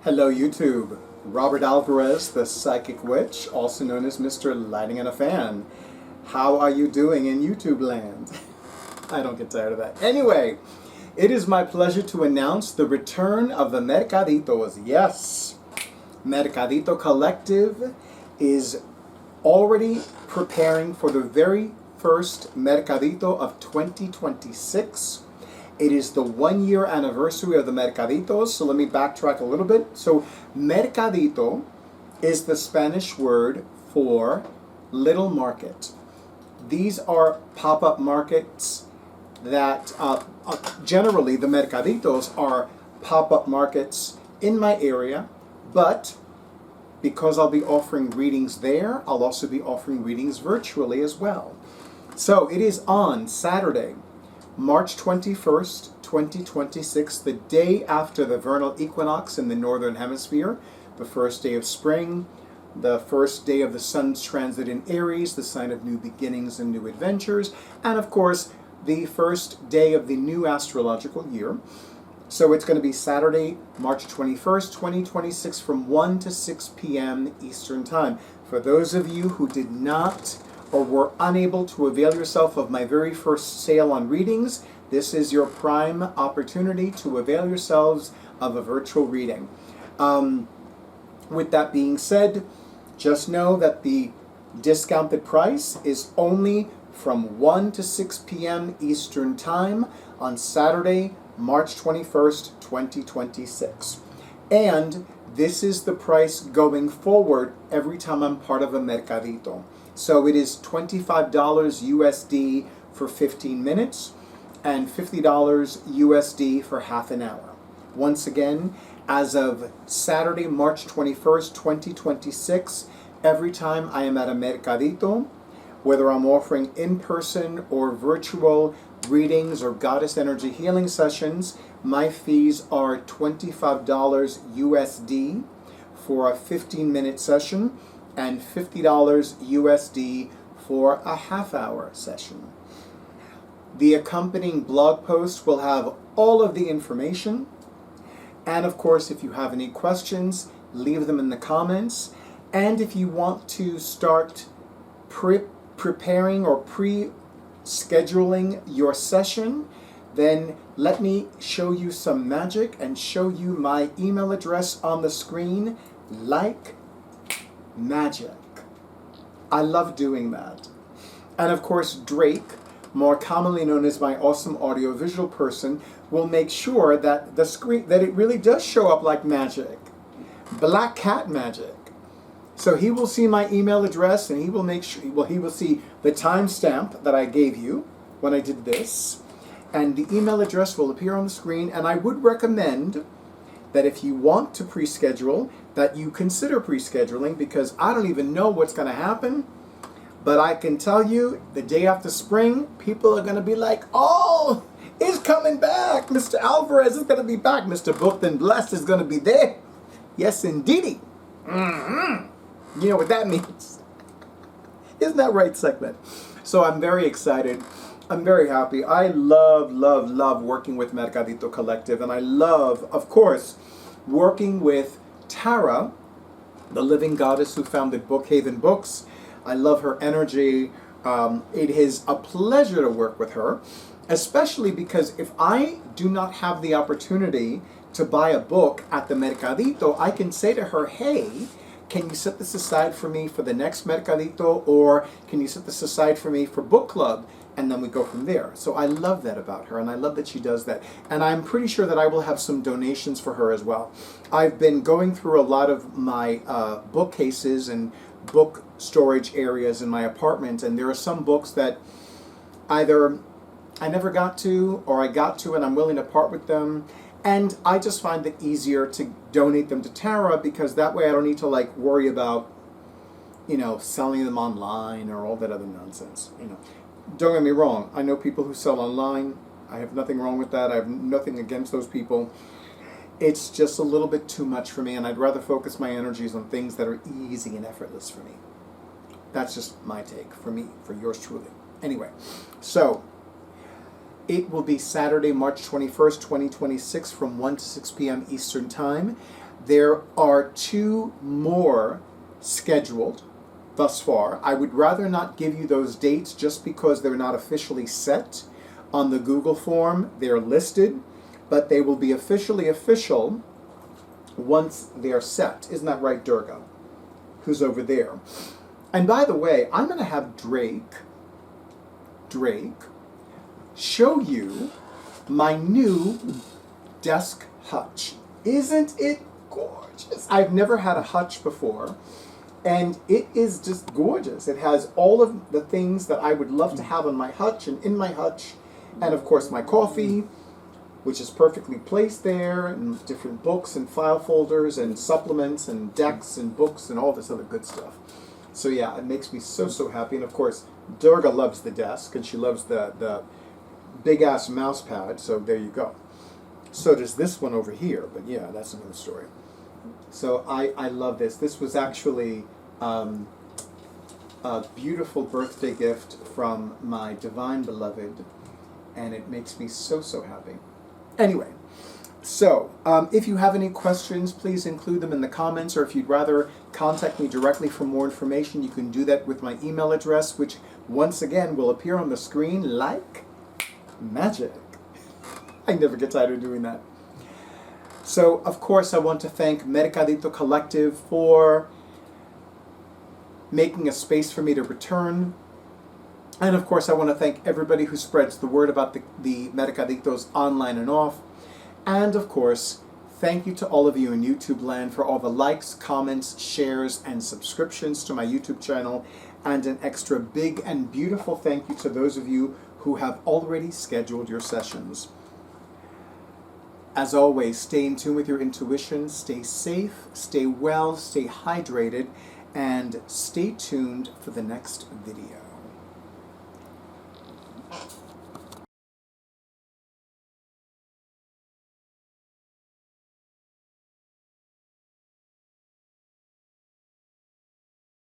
Hello YouTube, Robert Alvarez, the Psychic Witch, also known as Mr. Lighting in a Fan. How are you doing in YouTube land? I don't get tired of that. Anyway, it is my pleasure to announce the return of the Mercaditos. Yes, Mercadito Collective is already preparing for the very first Mercadito of 2026. It is the 1-year anniversary of the Mercaditos, so let me backtrack a little bit. So, Mercadito is the Spanish word for little market. These are pop-up markets that generally the Mercaditos are pop-up markets in my area, but because I'll be offering readings there, I'll also be offering readings virtually as well. So, it is on Saturday, March 21st, 2026, the day after the Vernal Equinox in the Northern Hemisphere, the first day of spring, the first day of the sun's transit in Aries, the sign of new beginnings and new adventures, and of course, the first day of the new astrological year. So it's going to be Saturday, March 21st, 2026, from 1 to 6 p.m. Eastern Time. For those of you who did not or were unable to avail yourself of my very first sale on readings, this is your prime opportunity to avail yourselves of a virtual reading. With that being said, just know that the discounted price is only from 1 to 6 p.m. Eastern Time on Saturday, March 21st, 2026. And this is the price going forward every time I'm part of a Mercadito. So it is $25 USD for 15 minutes and $50 USD for half an hour. Once again, as of Saturday, March 21st, 2026, every time I am at a Mercadito, whether I'm offering in-person or virtual readings or goddess energy healing sessions, my fees are $25 USD for a 15-minute session and $50 USD for a half-hour session. The accompanying blog post will have all of the information. And of course, if you have any questions, leave them in the comments. And if you want to start preparing or pre-scheduling your session, then let me show you some magic and show you my email address on the screen, like magic. I love doing that. And of course, Drake, more commonly known as my awesome audiovisual person, will make sure that the screen, that it really does show up like magic. Black cat magic. So he will see my email address and he will make sure, well, he will see the timestamp that I gave you when I did this. And the email address will appear on the screen. And I would recommend that if you want to pre-schedule, that you consider pre-scheduling, because I don't even know what's going to happen. But I can tell you, the day after spring, people are going to be like, oh, it's coming back. Mr. Alvarez is going to be back. Mr. Booked and Blessed is going to be there. Yes, indeedy. Mm-hmm. You know what that means. Isn't that right, segment? So I'm very excited. I'm very happy. I love, love, love working with Mercadito Collective. And I love, of course, working with Tara, the living goddess who founded Bookhaven Books. I love her energy. It is a pleasure to work with her, especially because if I do not have the opportunity to buy a book at the Mercadito, I can say to her, hey, can you set this aside for me for the next Mercadito, or can you set this aside for me for book club? And then we go from there. So I love that about her, and I love that she does that. And I'm pretty sure that I will have some donations for her as well. I've been going through a lot of my bookcases and book storage areas in my apartment, and there are some books that either I never got to, or I got to and I'm willing to part with them. And I just find it easier to donate them to Tara, because that way I don't need to like worry about, selling them online or all that other nonsense, Don't get me wrong, I know people who sell online. I have nothing wrong with that. I have nothing against those people. It's just a little bit too much for me, and I'd rather focus my energies on things that are easy and effortless for me. That's just my take, for me, for yours truly. Anyway, so it will be Saturday, March 21st, 2026, from 1 to 6 p.m. Eastern Time. There are 2 more scheduled thus far. I would rather not give you those dates just because they're not officially set on the Google form. They're listed, but they will be officially official once they're set. Isn't that right, Durga? Who's over there? And by the way, I'm going to have Drake show you my new desk hutch. Isn't it gorgeous? I've never had a hutch before, and it is just gorgeous. It has all of the things that I would love to have on my hutch and in my hutch, and of course my coffee, which is perfectly placed there, and different books and file folders and supplements and decks and books and all this other good stuff. So yeah, it makes me so happy. And of course, Durga loves the desk, and she loves the big-ass mouse pad, so there you go. So does this one over here, but yeah, that's another story. So I love this. This was actually a beautiful birthday gift from my divine beloved, and it makes me so happy. Anyway, so if you have any questions, please include them in the comments, or if you'd rather contact me directly for more information, you can do that with my email address, which once again will appear on the screen like magic. I never get tired of doing that. So, of course, I want to thank Mercadito Collective for making a space for me to return. And, of course, I want to thank everybody who spreads the word about the Mercaditos online and off. And, of course, thank you to all of you in YouTube land for all the likes, comments, shares, and subscriptions to my YouTube channel. And an extra big and beautiful thank you to those of you who have already scheduled your sessions. As always, stay in tune with your intuition, stay safe, stay well, stay hydrated, and stay tuned for the next video.